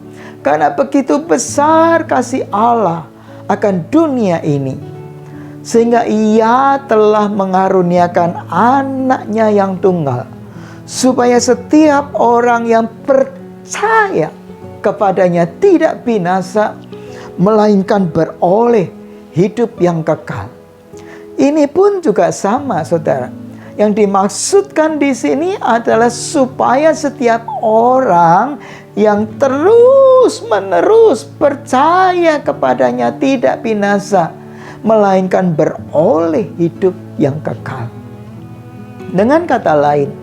Speaker 5: karena begitu besar kasih Allah akan dunia ini, sehingga Ia telah mengaruniakan anaknya yang tunggal, supaya setiap orang yang percaya kepadanya tidak binasa, melainkan beroleh hidup yang kekal. Ini pun juga sama, saudara. Yang dimaksudkan di sini adalah supaya setiap orang yang terus-menerus percaya kepadanya tidak binasa, melainkan beroleh hidup yang kekal. Dengan kata lain,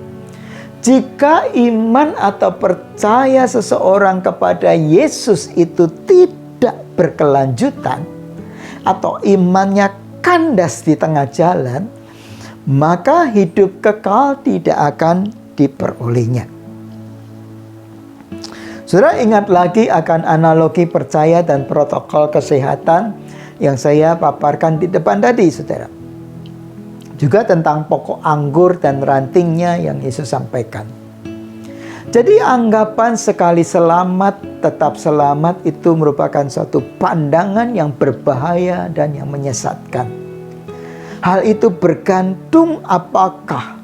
Speaker 5: jika iman atau percaya seseorang kepada Yesus itu tidak berkelanjutan, atau imannya kandas di tengah jalan, maka hidup kekal tidak akan diperolehnya. Saudara, ingat lagi akan analogi percaya dan protokol kesehatan yang saya paparkan di depan tadi, saudara. Juga tentang pokok anggur dan rantingnya yang Yesus sampaikan. Jadi anggapan sekali selamat tetap selamat itu merupakan suatu pandangan yang berbahaya dan yang menyesatkan. Hal itu bergantung apakah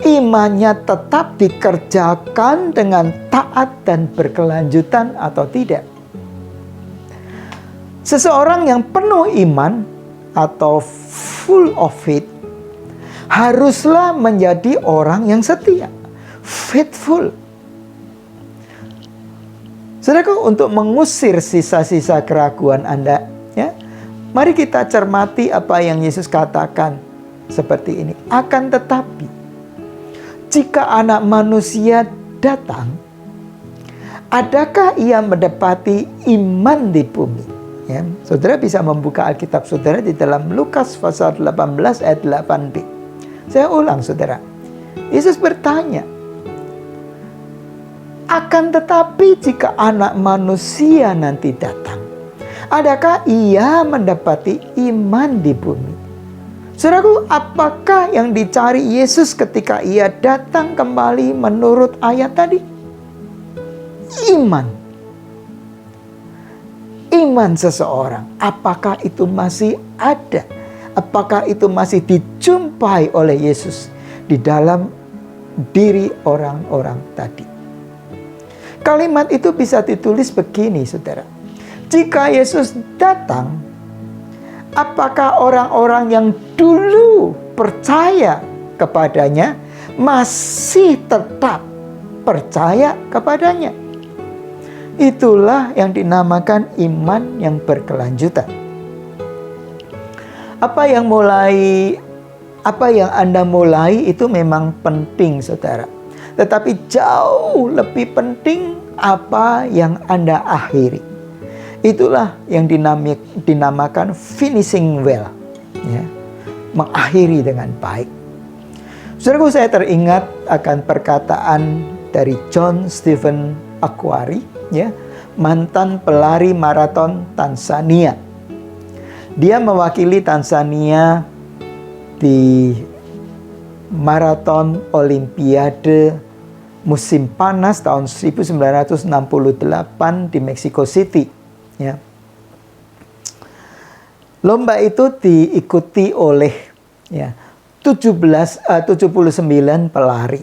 Speaker 5: imannya tetap dikerjakan dengan taat dan berkelanjutan atau tidak. Seseorang yang penuh iman atau full of faith haruslah menjadi orang yang setia, faithful. Saudaraku, untuk mengusir sisa-sisa keraguan Anda, ya, mari kita cermati apa yang Yesus katakan seperti ini. Akan tetapi, jika Anak Manusia datang, adakah Ia mendapati iman di bumi? Ya, saudara bisa membuka Alkitab saudara di dalam Lukas pasal 18 ayat 8b. Saya ulang, saudara. Yesus bertanya, akan tetapi jika Anak Manusia nanti datang, adakah Ia mendapati iman di bumi? Saudaraku, apakah yang dicari Yesus ketika ia datang kembali menurut ayat tadi? Iman. Iman seseorang. Apakah itu masih ada? Apakah itu masih dijumpai oleh Yesus di dalam diri orang-orang tadi? Kalimat itu bisa ditulis begini, saudara. Jika Yesus datang, apakah orang-orang yang dulu percaya kepadanya masih tetap percaya kepadanya? Itulah yang dinamakan iman yang berkelanjutan. Apa yang Anda mulai itu memang penting, saudara. Tetapi jauh lebih penting apa yang Anda akhiri. Itulah yang dinamakan finishing well, ya, mengakhiri dengan baik. Saudaraku, saya teringat akan perkataan dari John Stephen Akhwari, ya, mantan pelari maraton Tanzania. Dia mewakili Tanzania di maraton Olimpiade musim panas tahun 1968 di Mexico City. Ya. Lomba itu diikuti oleh 79 pelari.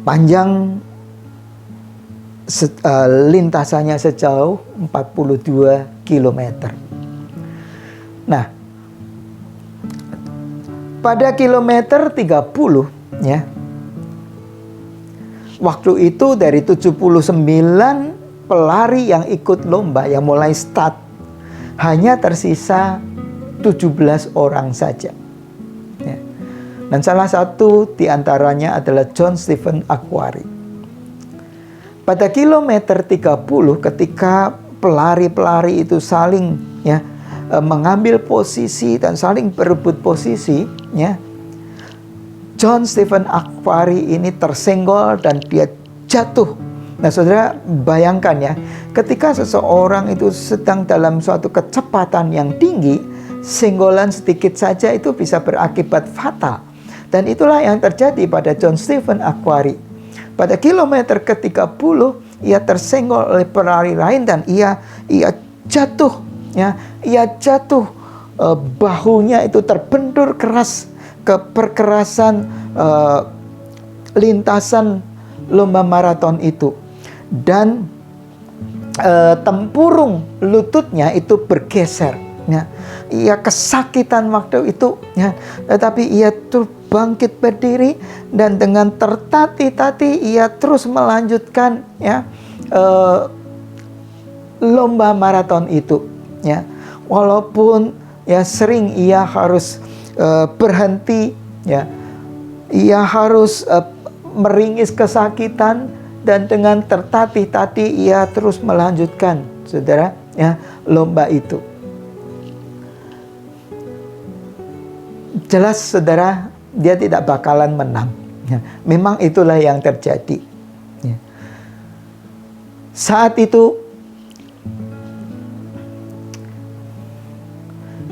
Speaker 5: Panjang lintasannya sejauh 42 km. Nah, pada kilometer 30, ya, waktu itu dari 79 pelari yang ikut lomba, yang mulai start, hanya tersisa 17 orang saja. Ya. Dan salah satu di antaranya adalah John Stephen Akhwari. Pada kilometer 30, ketika pelari-pelari itu saling mengambil posisi dan saling berebut posisi, ya, John Stephen Akhwari ini tersenggol dan dia jatuh. Nah, saudara bayangkan ya, ketika seseorang itu sedang dalam suatu kecepatan yang tinggi, senggolan sedikit saja itu bisa berakibat fatal. Dan itulah yang terjadi pada John Stephen Akhwari. Pada kilometer ke-30, ia tersenggol oleh pelari lain dan ia jatuh, ya. Ia jatuh, bahunya itu terbentur keras ke perkerasan lintasan lomba maraton itu. Dan tempurung lututnya itu bergeser, ya. Ia kesakitan waktu itu, ya. Tetapi ia bangkit berdiri dan dengan tertatih-tatih ia terus melanjutkan, ya, lomba maraton itu, ya. Walaupun ya sering ia harus berhenti, ya, ia harus meringis kesakitan, dan dengan tertatih-tatih ia terus melanjutkan, saudara, ya, lomba itu. Jelas, saudara, dia tidak bakalan menang. Ya, memang itulah yang terjadi. Ya. Saat itu,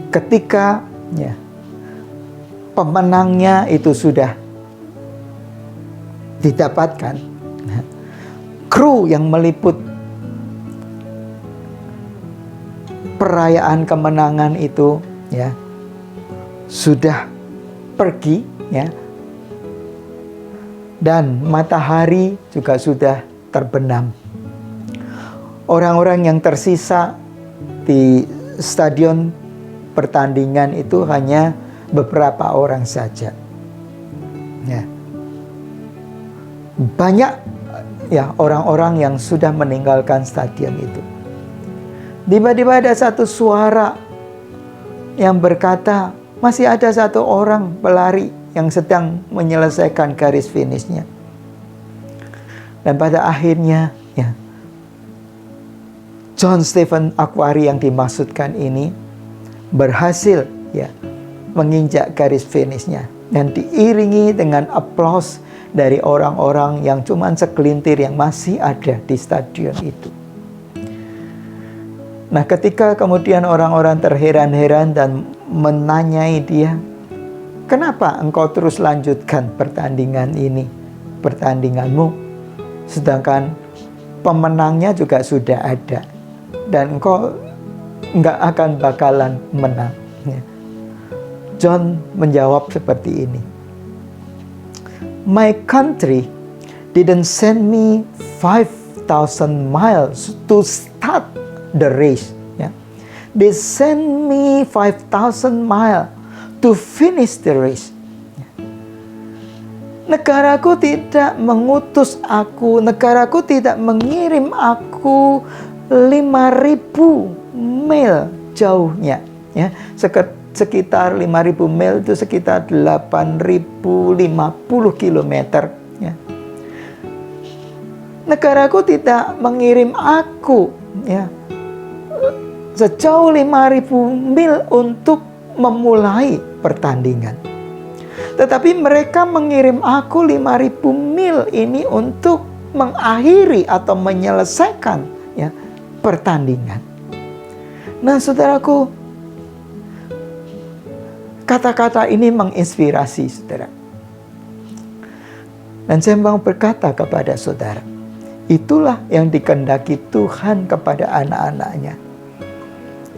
Speaker 5: ketika, ya, pemenangnya itu sudah didapatkan, ya, kru yang meliput perayaan kemenangan itu, ya, sudah pergi, ya, dan matahari juga sudah terbenam. Orang-orang yang tersisa di stadion pertandingan itu hanya beberapa orang saja, ya. Banyak, ya, orang-orang yang sudah meninggalkan stadion itu. Tiba-tiba ada satu suara yang berkata, masih ada satu orang pelari yang sedang menyelesaikan garis finishnya. Dan pada akhirnya, ya, John Stephen Akhwari yang dimaksudkan ini berhasil, ya, menginjak garis finishnya dan diiringi dengan aplaus dari orang-orang yang cuma segelintir yang masih ada di stadion itu. Nah, ketika kemudian orang-orang terheran-heran dan menanyai dia, kenapa engkau terus lanjutkan pertandinganmu, sedangkan pemenangnya juga sudah ada, dan engkau nggak akan bakalan menang. John menjawab seperti ini, my country didn't send me 5,000 miles to start the race. They sent me 5,000 miles to finish the race. Negaraku tidak mengutus aku, negaraku tidak mengirim aku 5.000 mil jauhnya. Sekitar 5.000 mil itu sekitar 8.050 kilometer. Negaraku tidak mengirim aku sejauh 5.000 mil untuk memulai pertandingan. Tetapi mereka mengirim aku 5.000 mil ini untuk mengakhiri atau menyelesaikan pertandingan. Nah, saudaraku, kata-kata ini menginspirasi saudara. Dan saya mau berkata kepada saudara, itulah yang dikehendaki Tuhan kepada anak-anaknya.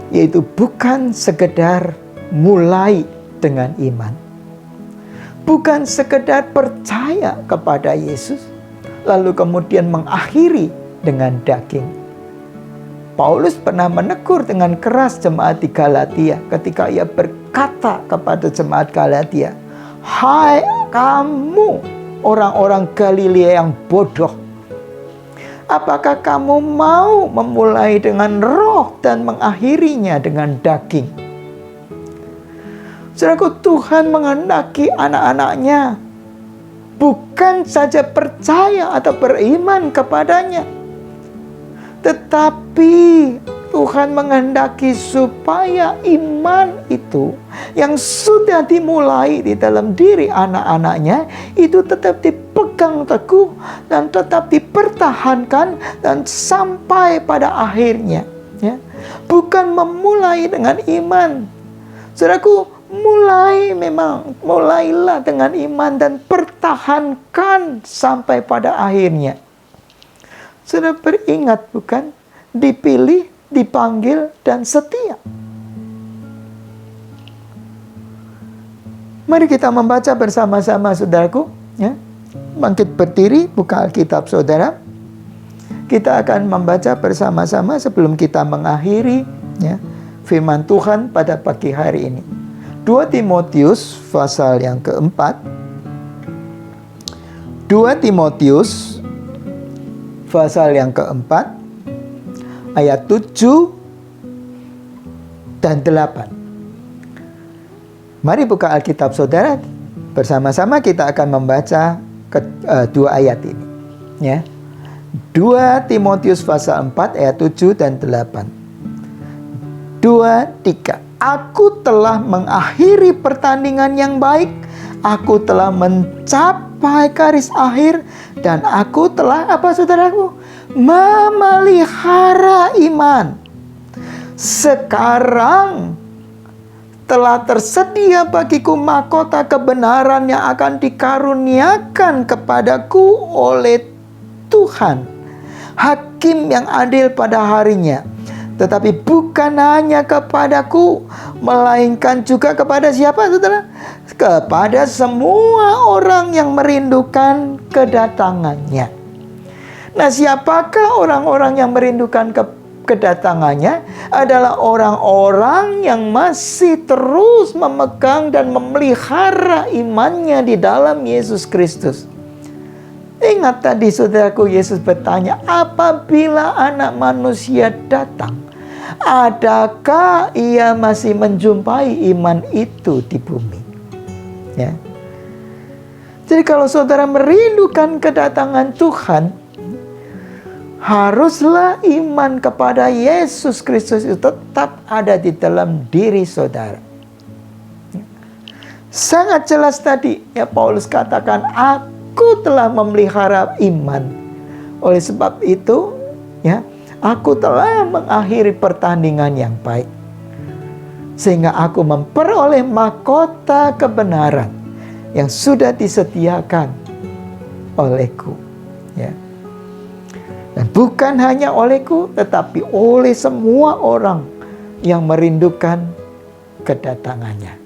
Speaker 5: Yaitu bukan sekedar mulai dengan iman, bukan sekedar percaya kepada Yesus, lalu kemudian mengakhiri dengan daging. Paulus pernah menegur dengan keras jemaat di Galatia ketika ia berkata kepada jemaat Galatia, hai kamu orang-orang Galilea yang bodoh, apakah kamu mau memulai dengan roh dan mengakhirinya dengan daging? Saudaraku, Tuhan menghendaki anak-anaknya bukan saja percaya atau beriman kepadanya, tetapi Tuhan menghendaki supaya iman itu yang sudah dimulai di dalam diri anak-anaknya itu tetap dipegang teguh dan tetap dipertahankan dan sampai pada akhirnya. Bukan memulai dengan iman. Saudaraku, mulailah dengan iman dan pertahankan sampai pada akhirnya. Sudah beringat bukan? Dipilih, dipanggil, dan setia. Mari kita membaca bersama-sama saudaraku. Bangkit berdiri, buka Alkitab saudara. Kita akan membaca bersama-sama sebelum kita mengakhiri firman Tuhan pada pagi hari ini. 2 Timotius pasal yang keempat. 2 Timotius pasal yang keempat, ayat 7 dan 8. Mari buka Alkitab saudara. Bersama-sama kita akan membaca dua ayat ini. 2 Timotius pasal 4 ayat 7 dan 8. 2, 3. Aku telah mengakhiri pertandingan yang baik. Aku telah mencapai garis akhir. Dan aku telah, apa saudaraku? Memelihara iman. Sekarang telah tersedia bagiku mahkota kebenaran yang akan dikaruniakan kepadaku oleh Tuhan, Hakim yang adil pada harinya. Tetapi bukan hanya kepadaku, melainkan juga kepada siapa, saudara? Kepada semua orang yang merindukan kedatangannya. Nah, siapakah orang-orang yang merindukan kedatangannya? Adalah orang-orang yang masih terus memegang dan memelihara imannya di dalam Yesus Kristus. Ingat tadi saudaraku, Yesus bertanya, apabila anak manusia datang, adakah ia masih menjumpai iman itu di bumi? Jadi kalau saudara merindukan kedatangan Tuhan, haruslah iman kepada Yesus Kristus itu tetap ada di dalam diri saudara. Sangat jelas tadi Paulus katakan, aku telah memelihara iman. Oleh sebab itu, aku telah mengakhiri pertandingan yang baik. sehingga aku memperoleh mahkota kebenaran yang sudah disediakan olehku. Ya. Dan bukan hanya olehku, tetapi oleh semua orang yang merindukan kedatangannya.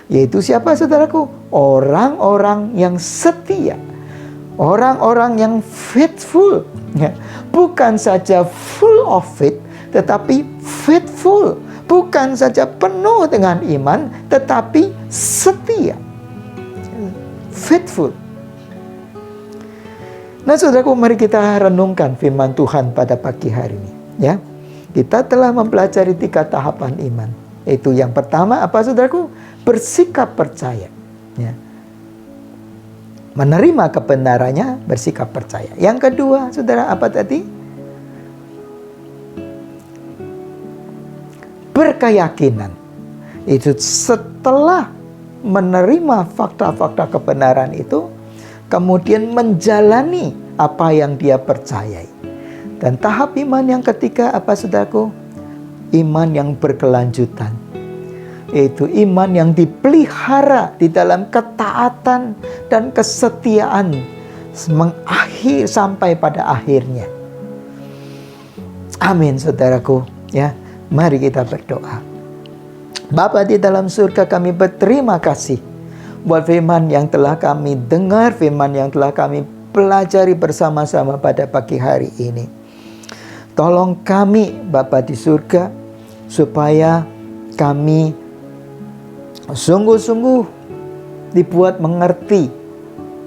Speaker 5: Yaitu siapa, saudaraku? Orang-orang yang setia, orang-orang yang faithful. Ya. Bukan saja full of faith, tetapi faithful. Bukan saja penuh dengan iman, tetapi setia. Faithful. Nah, saudaraku, mari kita renungkan firman Tuhan pada pagi hari ini. Ya, kita telah mempelajari 3 tahapan iman. Itu yang pertama apa, saudaraku? Bersikap percaya. Ya. Menerima kebenarannya, bersikap percaya. Yang kedua, saudara, apa tadi? Berkeyakinan. Itu setelah menerima fakta-fakta kebenaran itu, kemudian menjalani apa yang dia percayai. Dan tahap iman yang ketiga apa, saudaraku? Iman yang berkelanjutan. Yaitu iman yang dipelihara di dalam ketaatan dan kesetiaan mengakhir sampai pada akhirnya. Amin, saudaraku. Ya, mari kita berdoa. Bapa di dalam surga, kami berterima kasih buat firman yang telah kami dengar, firman yang telah kami pelajari bersama-sama pada pagi hari ini. Tolong kami, Bapa di surga, supaya kami sungguh-sungguh dibuat mengerti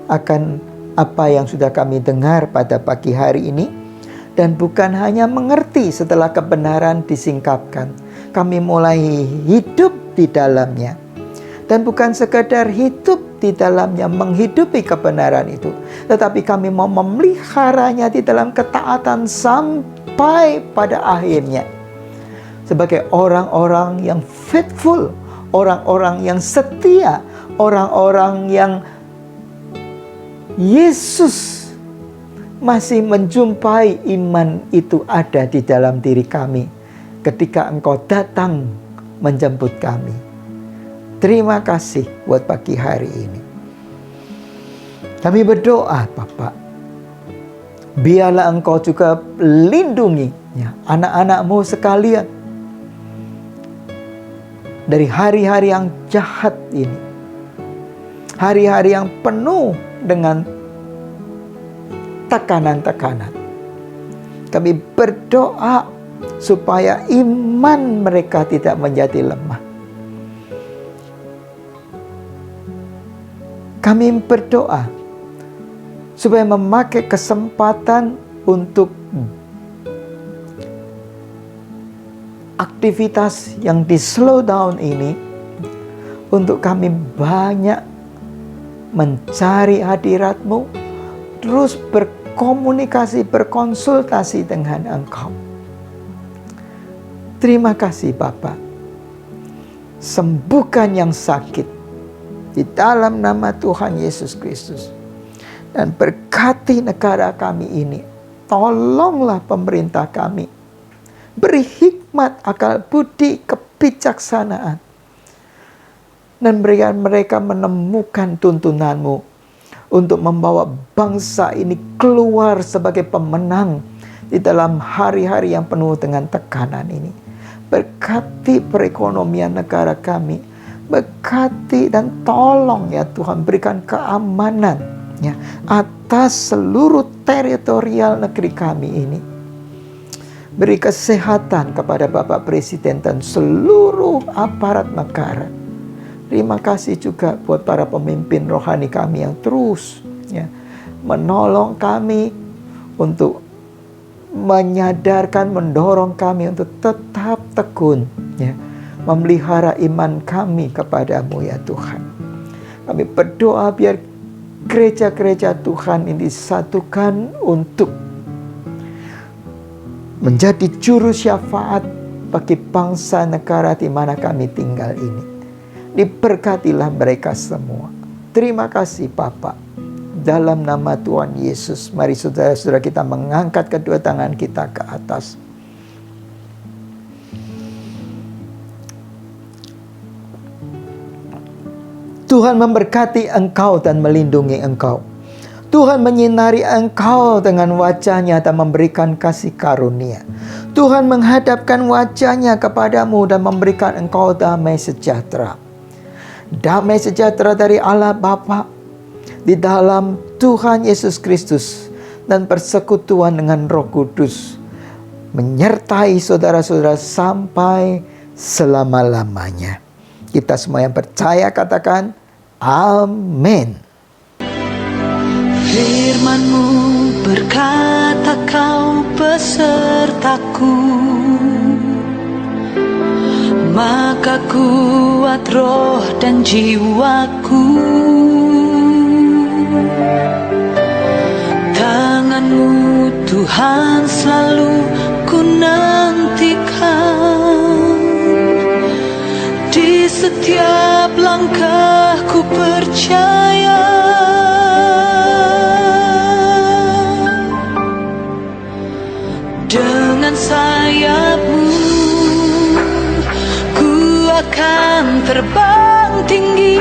Speaker 5: akan apa yang sudah kami dengar pada pagi hari ini. Dan bukan hanya mengerti setelah kebenaran disingkapkan, kami mulai hidup di dalamnya. Dan bukan sekadar hidup di dalamnya, menghidupi kebenaran itu, tetapi kami mau memeliharanya di dalam ketaatan sampai pada akhirnya. Sebagai orang-orang yang faithful, orang-orang yang setia, orang-orang yang Yesus masih menjumpai iman itu ada di dalam diri kami ketika Engkau datang menjemput kami. Terima kasih buat pagi hari ini. Kami berdoa, Bapak, biarlah Engkau juga lindungi anak-anak-Mu sekalian dari hari-hari yang jahat ini, hari-hari yang penuh dengan tekanan-tekanan. Kami berdoa supaya iman mereka tidak menjadi lemah. Kami berdoa supaya memakai kesempatan untuk aktivitas yang di slow down ini, untuk kami banyak mencari hadirat-Mu, terus berkomunikasi, berkonsultasi dengan Engkau. Terima kasih Bapa. Sembuhkan yang sakit di dalam nama Tuhan Yesus Kristus. Dan berkati negara kami ini. Tolonglah pemerintah kami. Beri hikmat, akal budi, kebijaksanaan. Dan berikan mereka menemukan tuntunan-Mu untuk membawa bangsa ini keluar sebagai pemenang di dalam hari-hari yang penuh dengan tekanan ini. Berkati perekonomian negara kami. Berkati dan tolong ya Tuhan, berikan keamanan ya atas seluruh teritorial negeri kami ini. Beri kesehatan kepada Bapak Presiden dan seluruh aparat negara. Terima kasih juga buat para pemimpin rohani kami yang terus ya menolong kami untuk menyadarkan, mendorong kami untuk tetap tekun ya, memelihara iman kami kepadamu ya Tuhan. Kami berdoa biar gereja-gereja Tuhan ini disatukan untuk menjadi juru syafaat bagi bangsa negara di mana kami tinggal ini. Diberkatilah mereka semua. Terima kasih Bapa. Dalam nama Tuhan Yesus, mari saudara-saudara kita mengangkat kedua tangan kita ke atas. Tuhan memberkati engkau dan melindungi engkau. Tuhan menyinari engkau dengan wajah-Nya dan memberikan kasih karunia. Tuhan menghadapkan wajah-Nya kepadamu dan memberikan engkau damai sejahtera. Damai sejahtera dari Allah Bapa di dalam Tuhan Yesus Kristus dan persekutuan dengan Roh Kudus menyertai saudara-saudara sampai selama-lamanya. Kita semua yang percaya katakan amin.
Speaker 3: Firman-Mu berkata, Kau besertaku, maka kuat roh dan jiwaku. Tangan-Mu Tuhan selalu ku nantikan, di setiap langkahku percaya. Dengan sayap-Mu ku akan terbang tinggi,